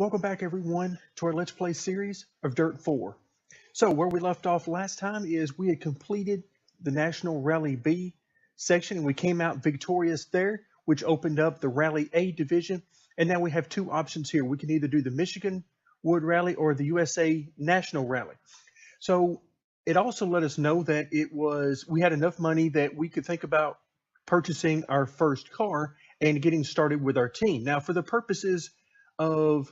Welcome back everyone to our Let's Play series of Dirt 4. So where we left off last time is we had completed the National Rally B section and we came out victorious there, which opened up the Rally A division. And now we have two options here. We can either do the Michigan Wood Rally or the USA National Rally. So it also let us know that we had enough money that we could think about purchasing our first car and getting started with our team. Now for the purposes of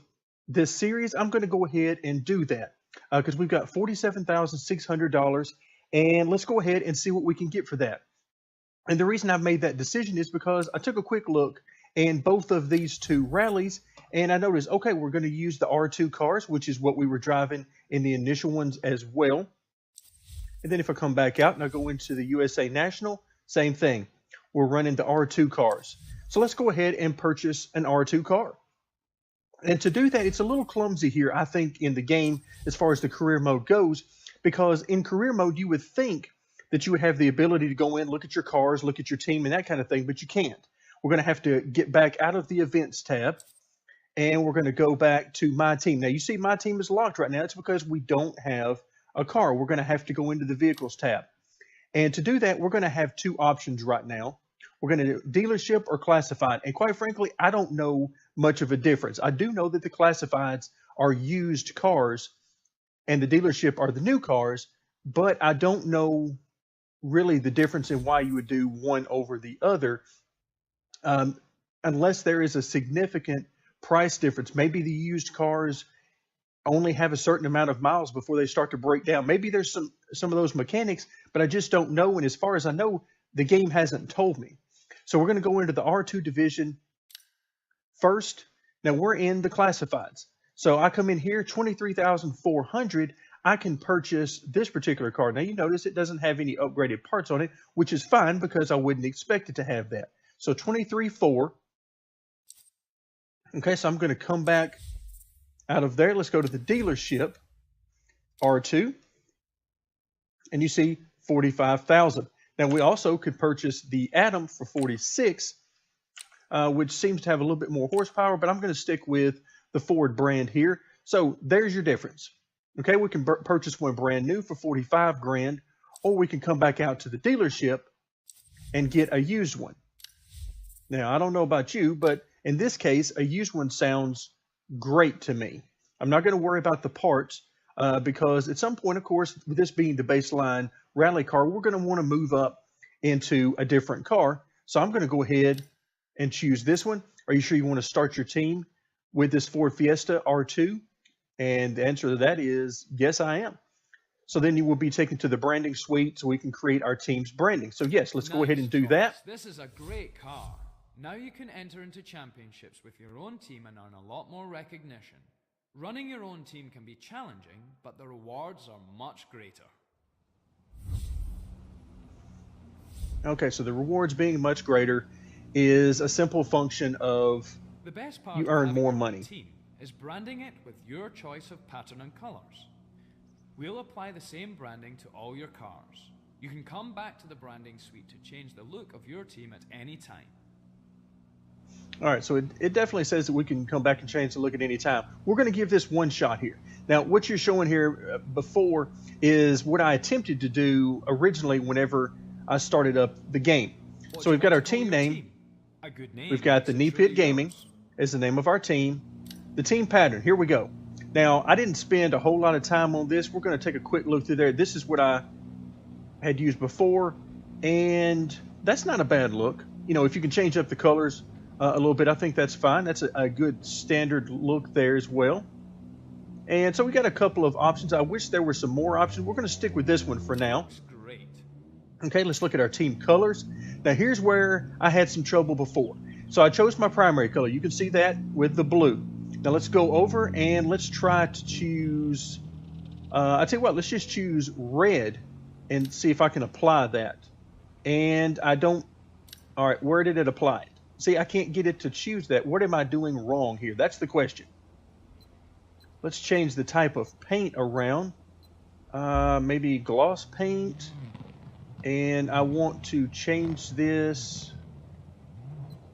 this series, I'm going to go ahead and do that because we've got $47,600 and let's go ahead and see what we can get for that. And the reason I've made that decision is because I took a quick look in both of these two rallies and I noticed, okay, we're going to use the R2 cars, which is what we were driving in the initial ones as well. And then if I come back out and I go into the USA National, same thing. We're running the R2 cars. So let's go ahead and purchase an R2 car. And to do that, it's a little clumsy here, I think, in the game as far as the career mode goes, because in career mode, you would think that you would have the ability to go in, look at your cars, look at your team and that kind of thing, but you can't. We're going to have to get back out of the events tab and we're going to go back to my team. Now, you see my team is locked right now. It's because we don't have a car. We're going to have to go into the vehicles tab. And to do that, we're going to have two options right now. We're going to do dealership or classified. And quite frankly, I don't know much of a difference. I do know that the classifieds are used cars and the dealership are the new cars, but I don't know really the difference in why you would do one over the other unless there is a significant price difference. Maybe the used cars only have a certain amount of miles before they start to break down. Maybe there's some of those mechanics, but I just don't know. And as far as I know, the game hasn't told me. So we're going to go into the R2 division first. Now we're in the classifieds. So I come in here, 23,400. I can purchase this particular car. Now you notice it doesn't have any upgraded parts on it, which is fine because I wouldn't expect it to have that. So 23,400. Okay, so I'm going to come back out of there. Let's go to the dealership, R2. And you see 45,000. Now we also could purchase the Atom for 46, which seems to have a little bit more horsepower, but I'm going to stick with the Ford brand here. So there's your difference. Okay, we can purchase one brand new for 45 grand, or we can come back out to the dealership and get a used one. Now, I don't know about you, but in this case, a used one sounds great to me. I'm not going to worry about the parts because at some point, of course, with this being the baseline rally car, we're going to want to move up into a different car. So I'm going to go ahead and choose this one. Are you sure you want to start your team with this Ford Fiesta R2? And the answer to that is yes, I am. So then you will be taken to the branding suite so we can create our team's branding. So yes, let's go ahead and do that. This is a great car. Now you can enter into championships with your own team and earn a lot more recognition. Running your own team can be challenging, but the rewards are much greater. Okay, so the rewards being much greater is a simple function of the best part you earn of more your money. Team is branding it with your choice of pattern and colors. We'll apply the same branding to all your cars. You can come back to the branding suite to change the look of your team at any time. All right, so it definitely says that we can come back and change the look at any time. We're going to give this one shot here. Now, what you're showing here before is what I attempted to do originally whenever I started up the game. So we've got our team name. A good name. We've got the Knee Pit Gaming as the name of our team. The team pattern, here we go. Now, I didn't spend a whole lot of time on this. We're going to take a quick look through there. This is what I had used before, and that's not a bad look. You know, if you can change up the colors a little bit, I think that's fine. That's a good standard look there as well. And so we got a couple of options. I wish there were some more options. We're going to stick with this one for now. Great. Okay, let's look at our team colors. Now here's where I had some trouble before. So I chose my primary color. You can see that with the blue. Now let's go over and let's try to choose, I tell you what, let's just choose red and see if I can apply that. And I don't, all right, where did it apply it? See, I can't get it to choose that. What am I doing wrong here? That's the question. Let's change the type of paint around. Maybe gloss paint. And I want to change this.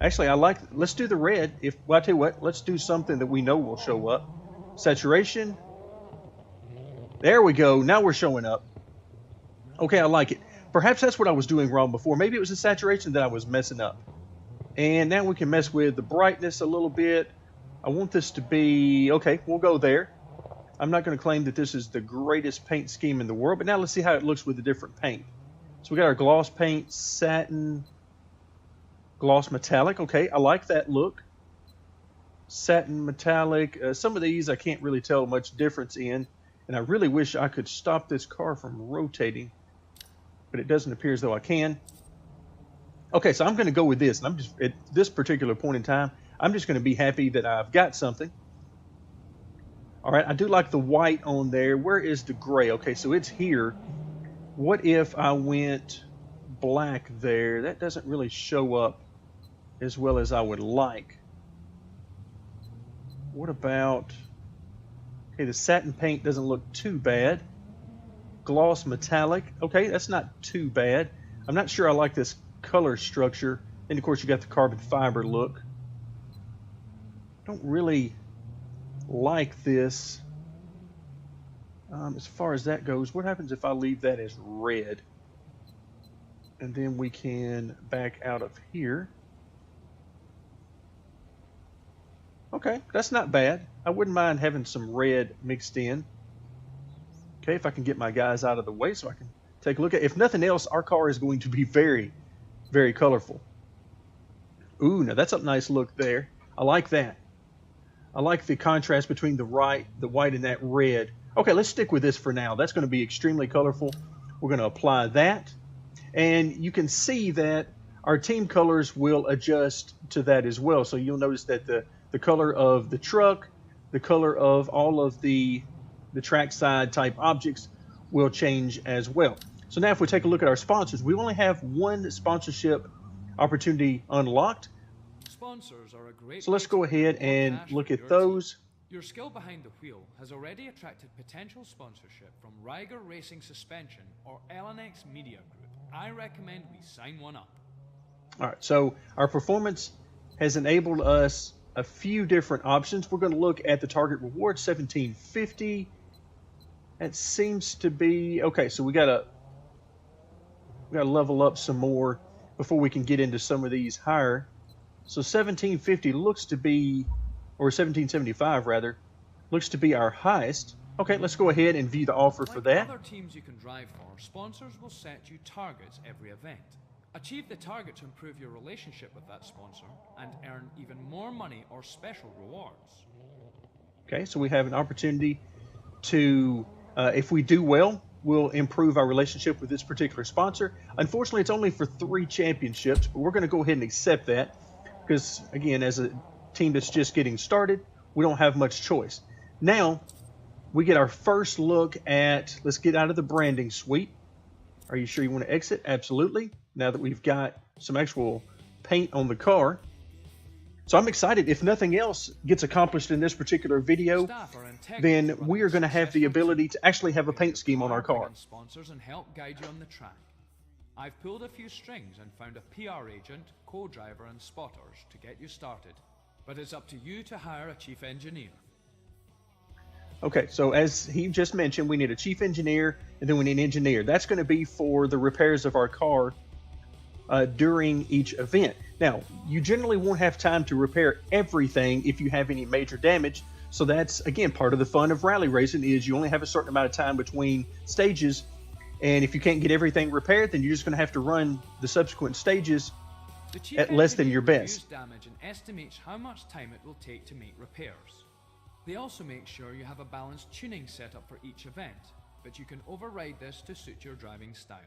Actually, let's do the red. Well, I tell you what, let's do something that we know will show up. Saturation. There we go. Now we're showing up. Okay, I like it. Perhaps that's what I was doing wrong before. Maybe it was the saturation that I was messing up. And now we can mess with the brightness a little bit. I want this to be, okay, we'll go there. I'm not going to claim that this is the greatest paint scheme in the world, but now let's see how it looks with the different paint. So we got our gloss paint, satin, gloss metallic. Okay, I like that look. Satin metallic. Some of these I can't really tell much difference in, and I really wish I could stop this car from rotating, but it doesn't appear as though I can. Okay, so I'm going to go with this, and I'm just at this particular point in time, I'm just going to be happy that I've got something. All right, I do like the white on there. Where is the gray? Okay, so it's here. What if I went black there? That doesn't really show up as well as I would like. What about, okay, the satin paint doesn't look too bad. Gloss metallic, okay, that's not too bad. I'm not sure I like this color structure. And of course you got the carbon fiber look. Don't really like this. As far as that goes, what happens if I leave that as red? And then we can back out of here. Okay, that's not bad. I wouldn't mind having some red mixed in. Okay, if I can get my guys out of the way so I can take a look at it. If nothing else, our car is going to be very, very colorful. Ooh, now that's a nice look there. I like that. I like the contrast between the white and that red. Okay, let's stick with this for now. That's going to be extremely colorful. We're going to apply that. And you can see that our team colors will adjust to that as well. So you'll notice that the color of the truck, the color of all of the trackside type objects will change as well. So now if we take a look at our sponsors, we only have one sponsorship opportunity unlocked. Sponsors are a great so let's go ahead and look at those. Your skill behind the wheel has already attracted potential sponsorship from Riger Racing Suspension or LNX Media Group. I recommend we sign one up. All right, so our performance has enabled us a few different options. We're going to look at the target reward, 1750. That seems to be okay. So we got to level up some more before we can get into some of these higher. So 1750 looks to be, or 1775 rather, looks to be our highest. Okay, let's go ahead and view the offer for that. Other teams you can drive for, sponsors will set you targets every event. Achieve the target to improve your relationship with that sponsor and earn even more money or special rewards. Okay, so we have an opportunity to, if we do well, we'll improve our relationship with this particular sponsor. Unfortunately, it's only for 3 championships, but we're going to go ahead and accept that because, again, as a team that's just getting started, we don't have much choice. Now, we get our first look at, let's get out of the branding suite. Are you sure you want to exit? Absolutely. Now that we've got some actual paint on the car. So I'm excited. If nothing else gets accomplished in this particular video, then we are going to have the ability to actually have a paint scheme on our car. Sponsors and help guide you on the track. I've pulled a few strings and found a PR agent, co-driver and spotters to get you started. But it's up to you to hire a chief engineer. Okay, so as he just mentioned, we need a chief engineer and then we need an engineer. That's going to be for the repairs of our car during each event. Now, you generally won't have time to repair everything if you have any major damage. So that's, again, part of the fun of rally racing is you only have a certain amount of time between stages. And if you can't get everything repaired, then you're just going to have to run the subsequent stages at less than your best. Damage and estimates how much time it will take to make repairs. They also make sure you have a balanced tuning setup for each event, but you can override this to suit your driving style.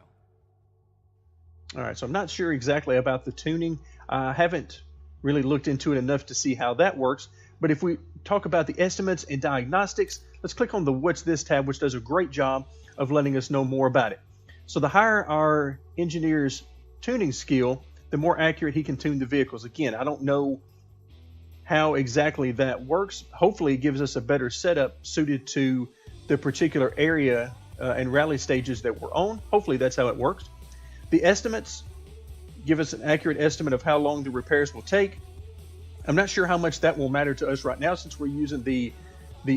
All right, so I'm not sure exactly about the tuning. I haven't really looked into it enough to see how that works. But if we talk about the estimates and diagnostics, let's click on the What's This tab, which does a great job of letting us know more about it. So the higher our engineer's tuning skill, the more accurate he can tune the vehicles. Again, I don't know how exactly that works. Hopefully it gives us a better setup suited to the particular area and rally stages that we're on. Hopefully that's how it works. The estimates give us an accurate estimate of how long the repairs will take. I'm not sure how much that will matter to us right now since we're using the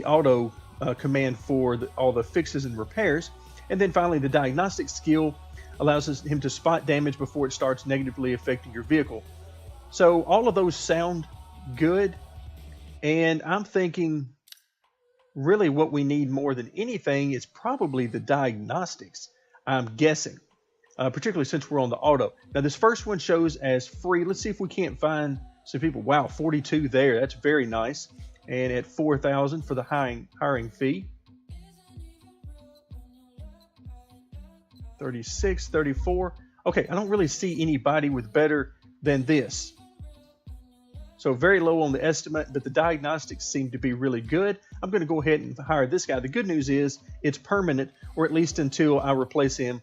auto command for all the fixes and repairs. And then finally, the diagnostic skill allows him to spot damage before it starts negatively affecting your vehicle. So all of those sound good, and I'm thinking really what we need more than anything is probably the diagnostics, I'm guessing, particularly since we're on the auto. Now this first one shows as free. Let's see if we can't find some people. Wow, 42 there. That's very nice. And at 4,000 for the hiring fee. 36, 34. Okay, I don't really see anybody with better than this. So very low on the estimate, but the diagnostics seem to be really good. I'm going to go ahead and hire this guy. The good news is it's permanent, or at least until I replace him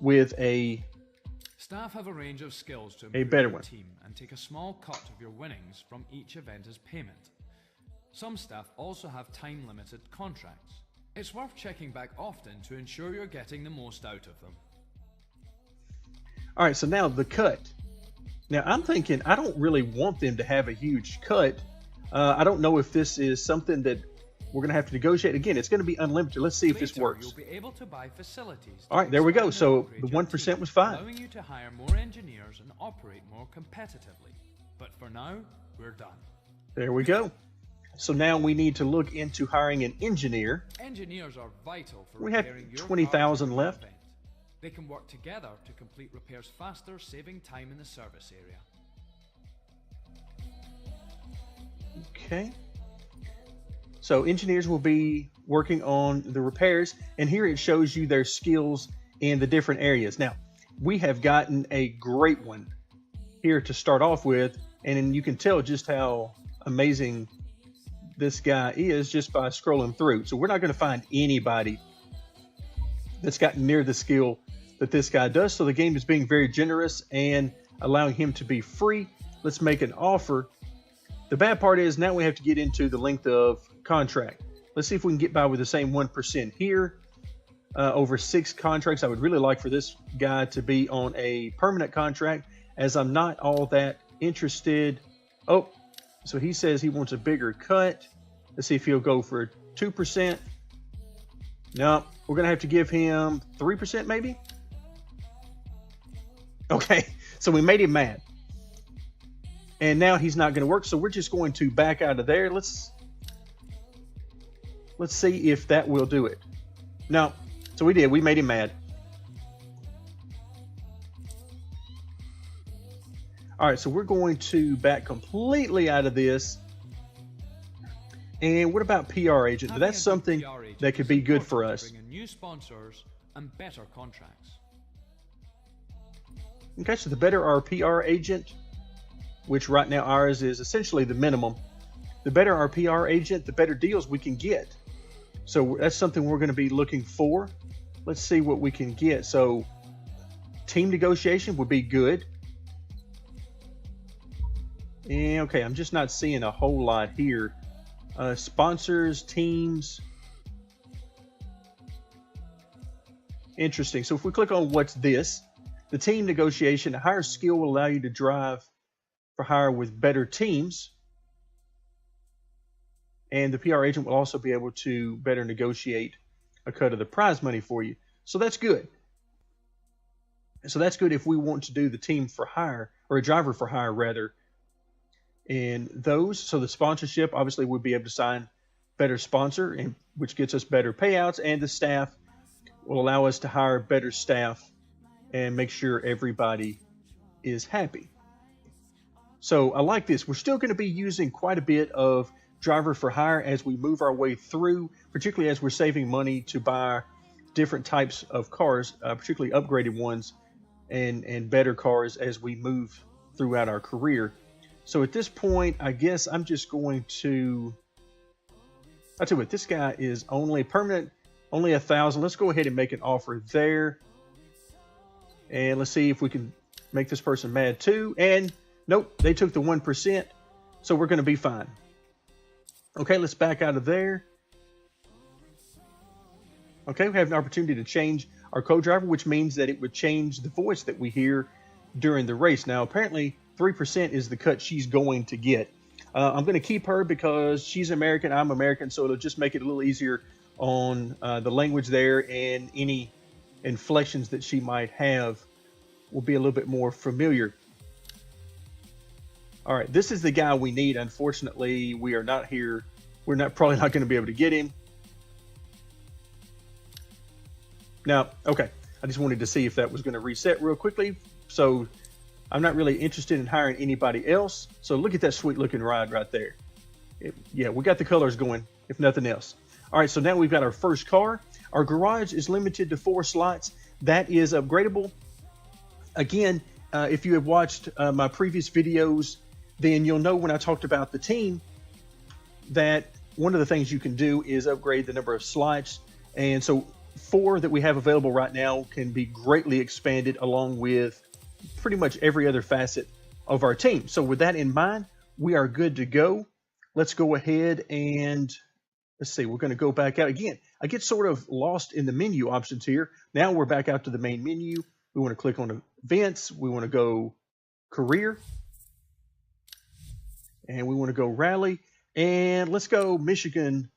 with a Staff have a range of skills to a improve better your one. team and take a small cut of your winnings from each event as payment. Some staff also have time-limited contracts. It's worth checking back often to ensure you're getting the most out of them. All right, so now the cut. Now I'm thinking I don't really want them to have a huge cut. I don't know if this is something that we're going to have to negotiate. Again, it's going to be unlimited. Let's see if this works. You'll be able to buy facilities. All right, there we go. So the 1% was fine. Allowing you to hire more engineers and operate more competitively. But for now, we're done. There we go. So now we need to look into hiring an engineer. Engineers are vital for We have repairing your 20,000 car left. event. They can work together to complete repairs faster, saving time in the service area. Okay. So engineers will be working on the repairs, and here it shows you their skills in the different areas. Now, we have gotten a great one here to start off with, and then you can tell just how amazing this guy is just by scrolling through. So we're not going to find anybody that's got near the skill that this guy does. So the game is being very generous and allowing him to be free. Let's make an offer. The bad part is now we have to get into the length of contract. Let's see if we can get by with the same 1% here. Over 6 contracts. I would really like for this guy to be on a permanent contract, as I'm not all that interested. Oh, so he says he wants a bigger cut. Let's see if he'll go for 2%. No, we're going to have to give him 3% maybe. Okay, so we made him mad. And now he's not going to work, so we're just going to back out of there. Let's see if that will do it. No, so we did. We made him mad. All right, so we're going to back completely out of this. And what about PR agent? Having That's a good something PR agent that could is be good for important us. to bring in new sponsors and better contracts. Okay, so the better our PR agent, which right now ours is essentially the minimum, the better our PR agent, the better deals we can get. So that's something we're going to be looking for. Let's see what we can get. So team negotiation would be good. And okay, I'm just not seeing a whole lot here. Sponsors, teams. Interesting. So if we click on what's this, the team negotiation, a higher skill will allow you to drive for hire with better teams. And the PR agent will also be able to better negotiate a cut of the prize money for you. So that's good. So that's good if we want to do the team for hire, or a driver for hire rather. And those, so the sponsorship, obviously we'll be able to sign better sponsor, and which gets us better payouts, and the staff will allow us to hire better staff and make sure everybody is happy. So I like this. We're still going to be using quite a bit of driver for hire as we move our way through, particularly as we're saving money to buy different types of cars, particularly upgraded ones and better cars as we move throughout our career. So at this point, I guess I'm just going to, I'll tell you what, this guy is only permanent, only 1,000. Let's go ahead and make an offer there. And let's see if we can make this person mad too. And nope, they took the 1%. So we're going to be fine. Okay, let's back out of there. Okay, we have an opportunity to change our co-driver, which means that it would change the voice that we hear during the race. Now, apparently 3% is the cut she's going to get. I'm going to keep her because she's American, I'm American, so it'll just make it a little easier on the language there, and any inflections that she might have will be a little bit more familiar. All right, this is the guy we need. Unfortunately, we are not here. We're probably not going to be able to get him. Now, okay, I just wanted to see if that was going to reset real quickly. So I'm not really interested in hiring anybody else. So look at that sweet looking ride right there. Yeah, we got the colors going, if nothing else. All right, so now we've got our first car. Our garage is limited to 4 slots. That is upgradable. Again, if you have watched my previous videos, then you'll know when I talked about the team that one of the things you can do is upgrade the number of slots. And so 4 that we have available right now can be greatly expanded along with pretty much every other facet of our team. So with that in mind, we are good to go. Let's go ahead and let's see, we're going to go back out again. I get sort of lost in the menu options here. Now we're back out to the main menu. We want to click on events. We want to go career, and we want to go rally, and let's go Michigan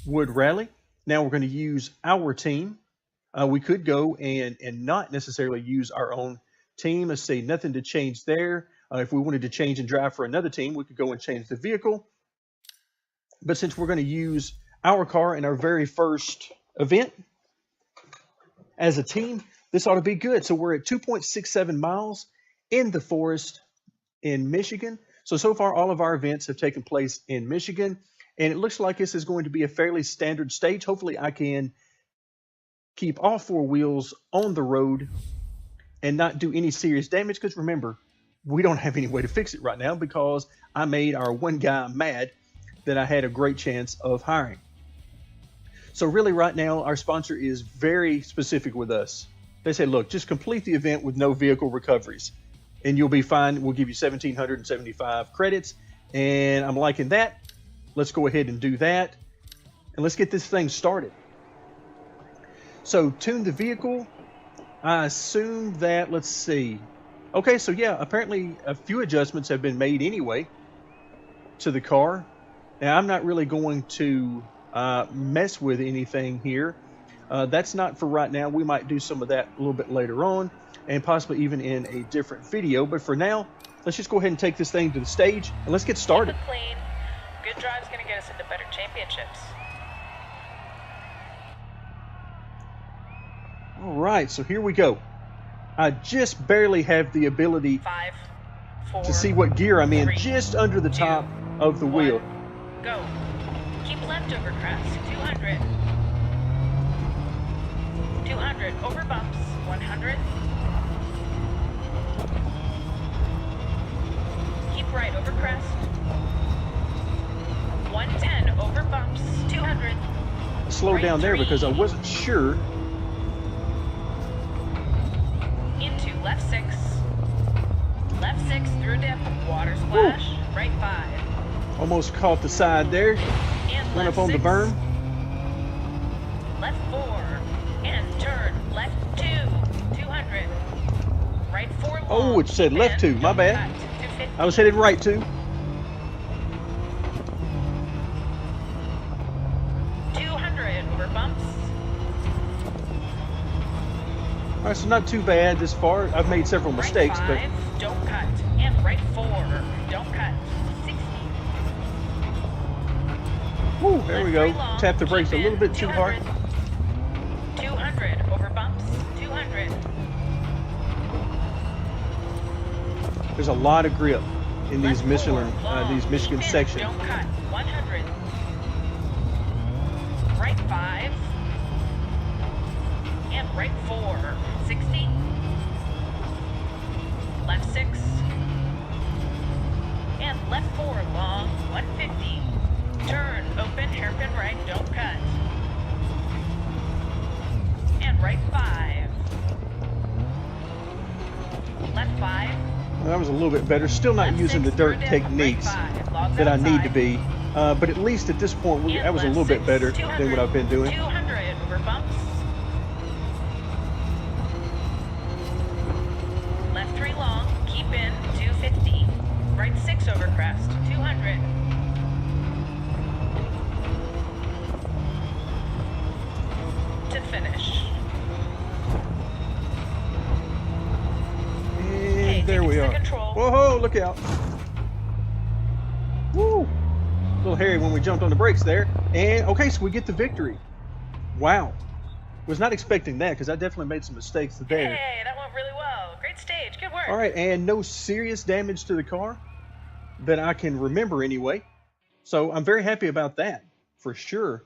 Wood Rally. Now we're going to use our team. We could go and not necessarily use our own team. Let's see, nothing to change there. If we wanted to change and drive for another team, we could go and change the vehicle. But since we're going to use our car in our very first event as a team, this ought to be good. So we're at 2.67 miles in the forest in Michigan. So far, all of our events have taken place in Michigan. And it looks like this is going to be a fairly standard stage. Hopefully I can keep all 4 wheels on the road and not do any serious damage. Because remember, we don't have any way to fix it right now because I made our one guy mad that I had a great chance of hiring. So really right now, our sponsor is very specific with us. They say, look, just complete the event with no vehicle recoveries and you'll be fine. We'll give you 1,775 credits. And I'm liking that. Let's go ahead and do that. And let's get this thing started. So tune the vehicle. I assume that, let's see. Okay, so yeah, apparently a few adjustments have been made anyway to the car. Now, I'm not really going to mess with anything here. That's not for right now. We might do some of that a little bit later on and possibly even in a different video. But for now, let's just go ahead and take this thing to the stage and let's get started. Keep it clean. Good drive's going to get us into better championships. All right, so here we go. I just barely have the ability 5, 4, to see what gear I'm in, 3, just under the top of the 1, wheel. Go. Keep left over crest. 200. 200 over bumps. 100. Keep right over crest. 110 over bumps. 200. Slow right down there 3. because I wasn't sure. Into left 6. Left 6 through dip. Water splash. Woo. Right 5. Almost caught the side there. And Run left up on 6. the berm. Left 4. And turn. Left 2. 200. Right 4 long. Oh, it said left 2. My bad. Cut. 250. I was headed right 2. 200 over bumps. All right, so not too bad this far. I've made several mistakes, right 5. but Don't cut. And right 4. Don't cut. 60. whew, there we go. Left 3 long. Tap the brakes a Keep little in. bit too hard. 200 over bumps. 200. There's a lot of grip in these Left Michelin, 4 long. these Michigan Keep in. sections. Don't cut. 100. Right 5. And right 4. 60. Left 6. And left 4 long. 150. Turn. Open. Hairpin right. Don't cut. And right 5. Left 5. Well, that was a little bit better. Still not Left using 6 the dirt through dip. techniques Right 5. Logs that I need outside. to be. But at least at this point, And that was a left little bit 6, better 200, than what I've been doing. 200 over bumps. look out. Woo! A little hairy when we jumped on the brakes there. And, okay, so we get the victory. Wow. Was not expecting that because I definitely made some mistakes there. Hey, that went really well. Great stage. Good work. All right, and no serious damage to the car that I can remember anyway. So I'm very happy about that, for sure.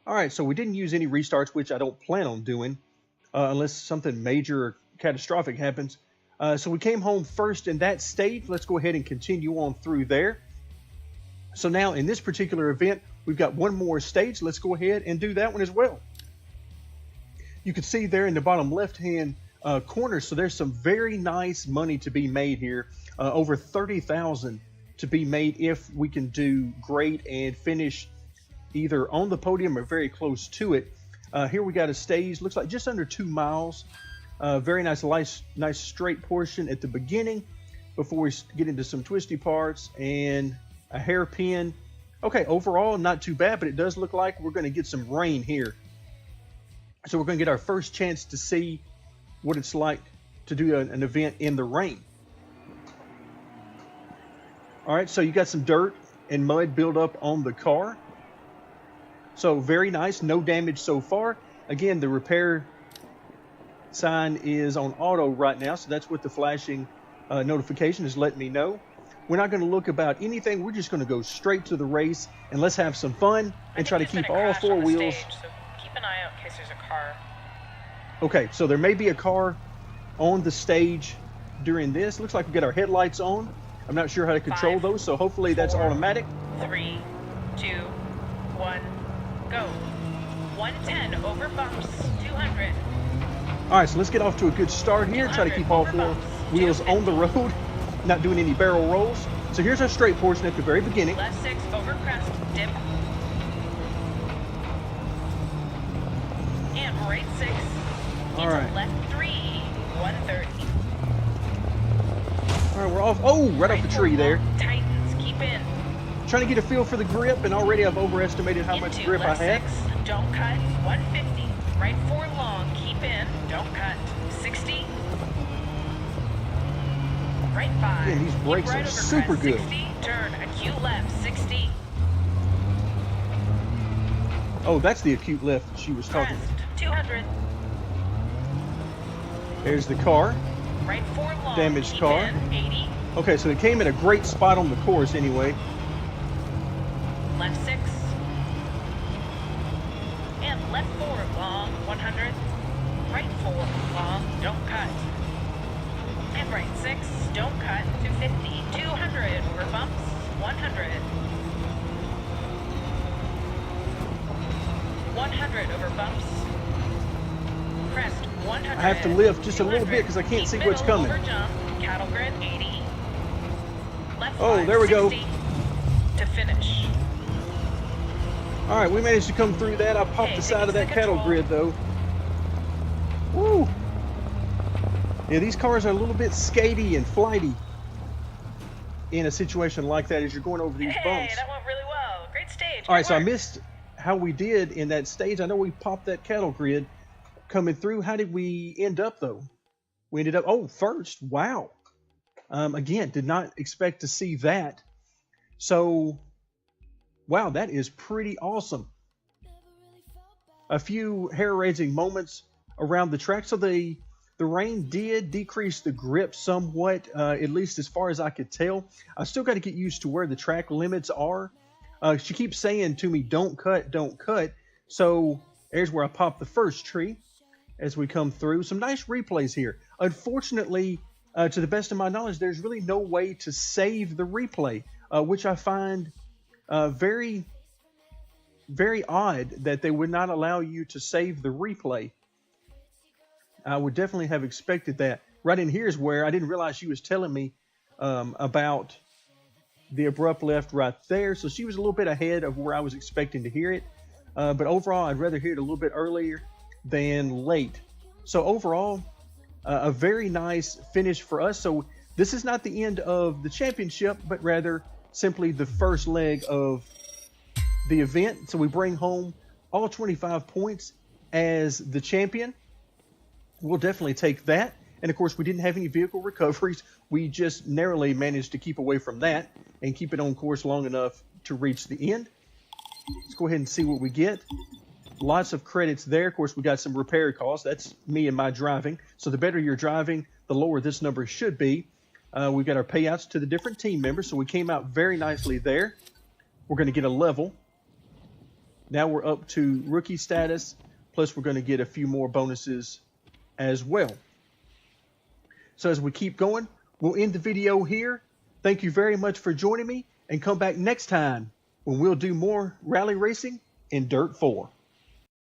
All right, so we didn't use any restarts, which I don't plan on doing unless something major or catastrophic happens. So we came home first in that stage. Let's go ahead and continue on through there. So now in this particular event, we've got one more stage. Let's go ahead and do that one as well. You can see there in the bottom left-hand corner, so there's some very nice money to be made here. Over 30,000 to be made if we can do great and finish either on the podium or very close to it. Here we got a stage, looks like just under 2 miles. Very nice straight portion at the beginning before we get into some twisty parts and a hairpin. Okay, overall not too bad, but it does look like we're going to get some rain here. So we're going to get our first chance to see what it's like to do an event in the rain. All right, so you got some dirt and mud build up on the car. So very nice, no damage so far. Again, the repair sign is on auto right now, so that's what the flashing notification is letting me know. We're not going to look about anything. We're just going to go straight to the race and let's have some fun and try to keep all 4 wheels. Stage, so keep an eye out in case there's a car. Okay, so there may be a car on the stage during this. Looks like we got our headlights on. I'm not sure how to control 5, those, so hopefully that's 4, automatic. 3, 2, 1, go. 110 over bumps, 200. All right, so let's get off to a good start here. Try to keep all 4 wheels on the road, not doing any barrel rolls. So here's our straight portion at the very beginning. Left 6 over crest, dip. And right 6 All into right. left 3, 130. All right, we're off. Oh, right off the tree there. Tightens, keep in. Trying to get a feel for the grip, and already I've overestimated how much Into grip I left have. 6, don't cut, 150. Right 4 long, keep in, don't cut, 60. Right 5. Man, these keep brakes right are over super crest, good. 60, turn, acute left, 60. Oh, that's the acute left she was talking Crest, about. 200. There's the car. Right 4 long, Damaged keep car. in, 80. Okay, so it came at a great spot on the course anyway. Left 6. And left 4 long, 100. Right 4 long, don't cut. And right 6, don't cut, 250. 200 over bumps, 100. 100 over bumps. Crest, 100. I have to lift just a little bit because I can't see what's coming. Over jump, cattle grid, 80. Left Oh, 5, there we go. 60 to finish. All right, we managed to come through that. I popped Okay, the side of that taking cattle control. grid though. Woo! Yeah, these cars are a little bit skatey and flighty in a situation like that as you're going over these Hey, bumps. that went really well. Great stage. All right, Good so I work. missed how we did in that stage. I know we popped that cattle grid coming through. How did we end up though? We ended up, oh, first. Wow. Again, did not expect to see that. So, wow, that is pretty awesome. A few hair-raising moments around the track. So the rain did decrease the grip somewhat, at least as far as I could tell. I still got to get used to where the track limits are. She keeps saying to me, don't cut, don't cut. So there's where I popped the first tree as we come through. Some nice replays here. Unfortunately, to the best of my knowledge, there's really no way to save the replay, which I find very, very odd that they would not allow you to save the replay. I would definitely have expected that. Right in here is where I didn't realize she was telling me about the abrupt left right there. So she was a little bit ahead of where I was expecting to hear it. But overall, I'd rather hear it a little bit earlier than late. So overall, a very nice finish for us. So this is not the end of the championship, but rather simply the first leg of the event. So we bring home all 25 points as the champion. We'll definitely take that. And of course, we didn't have any vehicle recoveries. We just narrowly managed to keep away from that and keep it on course long enough to reach the end. Let's go ahead and see what we get. Lots of credits there. Of course, we got some repair costs. That's me and my driving. So the better you're driving, the lower this number should be. We've got our payouts to the different team members. So we came out very nicely there. We're going to get a level. Now we're up to rookie status. Plus, we're going to get a few more bonuses as well. So as we keep going, we'll end the video here. Thank you very much for joining me, and come back next time when we'll do more rally racing in Dirt 4.